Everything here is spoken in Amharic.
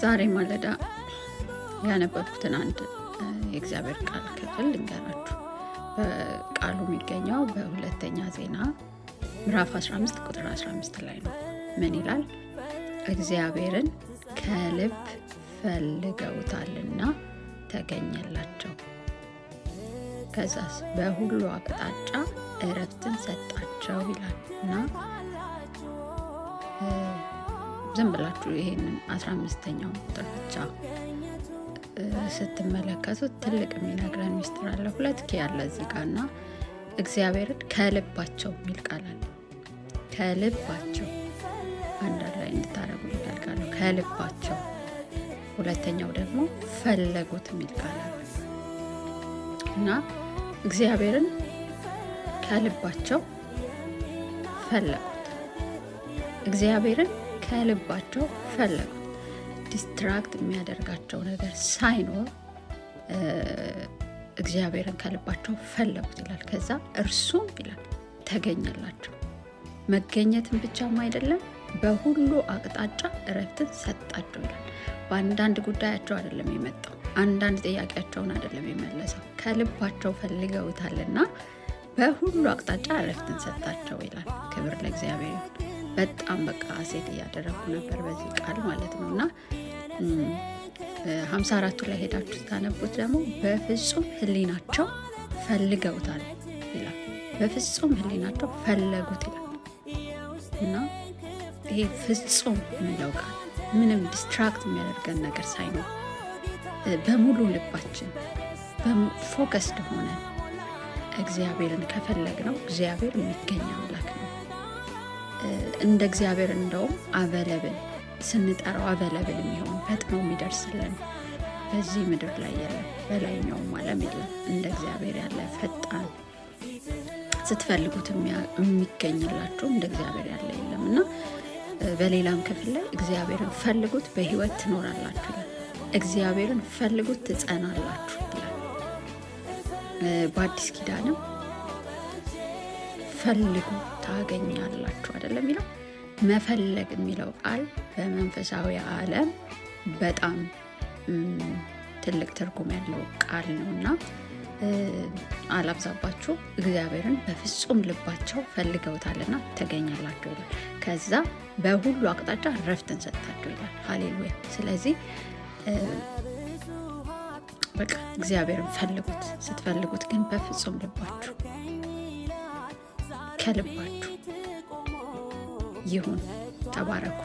ዛሬ ማለዳ ያነበብኩትን አንድ የእግዚአብሔር ቃል ክፍል ልንገራችሁ። ቃሉ የሚገኘው በሁለተኛ ዜና ምዕራፍ 15 ቁጥር 15 ላይ ነው። ምን ይላል? እግዚአብሔርን ከልብ ፈልገውታልና ተገኘላቸው፣ ከዛስ በሁሉ አቅጣጫ እረፍትን ሰጣቸው ይላል እና ዝም ብላችሁ ይሄንን 15ኛው ቁጥር ብቻ ስትመለከቱት ትልቅ የሚነግረን ሚስጥር አለ። ሁለት ያለ እዚህ ጋርና እግዚአብሔርን ከልባቸው የሚል ቃል አለ። ከልባቸው አንዳንድ ላይ እንድታረጉ ይፈልጋለሁ። ከልባቸው። ሁለተኛው ደግሞ ፈለጉት የሚል ቃል አለ እና እግዚአብሔርን ከልባቸው ፈለጉት። እግዚአብሔርን ከልባቸው ፈለጉት። ዲስትራክት የሚያደርጋቸው ነገር ሳይኖር እግዚአብሔርን ከልባቸው ፈለጉት ይላል። ከዛ እርሱም ይላል ተገኘላቸው። መገኘትን ብቻም አይደለም፣ በሁሉ አቅጣጫ እረፍትን ሰጣቸው ይላል። በአንዳንድ ጉዳያቸው አይደለም የመጣው፣ አንዳንድ ጥያቄያቸውን አይደለም የመለሰው፣ ከልባቸው ፈልገውታልና በሁሉ አቅጣጫ እረፍትን ሰጣቸው ይላል። ክብር ለእግዚአብሔር ይሁን። በጣም በቃ ሴት እያደረጉ ነበር በዚህ ቃል ማለት ነው እና 54ቱ ላይ ሄዳችሁ ታነቡት ደግሞ በፍጹም ሕሊናቸው ፈልገውታል ይላል። በፍጹም ሕሊናቸው ፈለጉት ይላል እና ይሄ ፍጹም የሚለው ቃል ምንም ዲስትራክት የሚያደርገን ነገር ሳይኖር በሙሉ ልባችን ፎከስድ ሆነ እግዚአብሔርን ከፈለግነው እግዚአብሔር የሚገኝ አምላክ ነው። እንደ እግዚአብሔር እንደውም አቬለብል ስንጠራው አቬለብል የሚሆን ፈጥኖ የሚደርስልን በዚህ ምድር ላይ የለም፣ በላይኛውም ዓለም የለም። እንደ እግዚአብሔር ያለ ፈጣን ስትፈልጉት የሚገኝላችሁ እንደ እግዚአብሔር ያለ የለም እና በሌላም ክፍል ላይ እግዚአብሔርን ፈልጉት በሕይወት ትኖራላችሁ ይላል። እግዚአብሔርን ፈልጉት ትጸናላችሁ ይላል። በአዲስ ኪዳንም ፈልጉ ታገኛላችሁ አይደለም የሚለው። መፈለግ የሚለው ቃል በመንፈሳዊ ዓለም በጣም ትልቅ ትርጉም ያለው ቃል ነው እና አላብዛባችሁ። እግዚአብሔርን በፍጹም ልባቸው ፈልገውታልና ተገኘላቸው ይላል። ከዛ በሁሉ አቅጣጫ ረፍትን ሰጣቸው ይላል። ሃሌሉያ። ስለዚህ በቃ እግዚአብሔርን ፈልጉት። ስትፈልጉት ግን በፍጹም ልባችሁ ከልባችሁ ይሁን። ተባረኩ።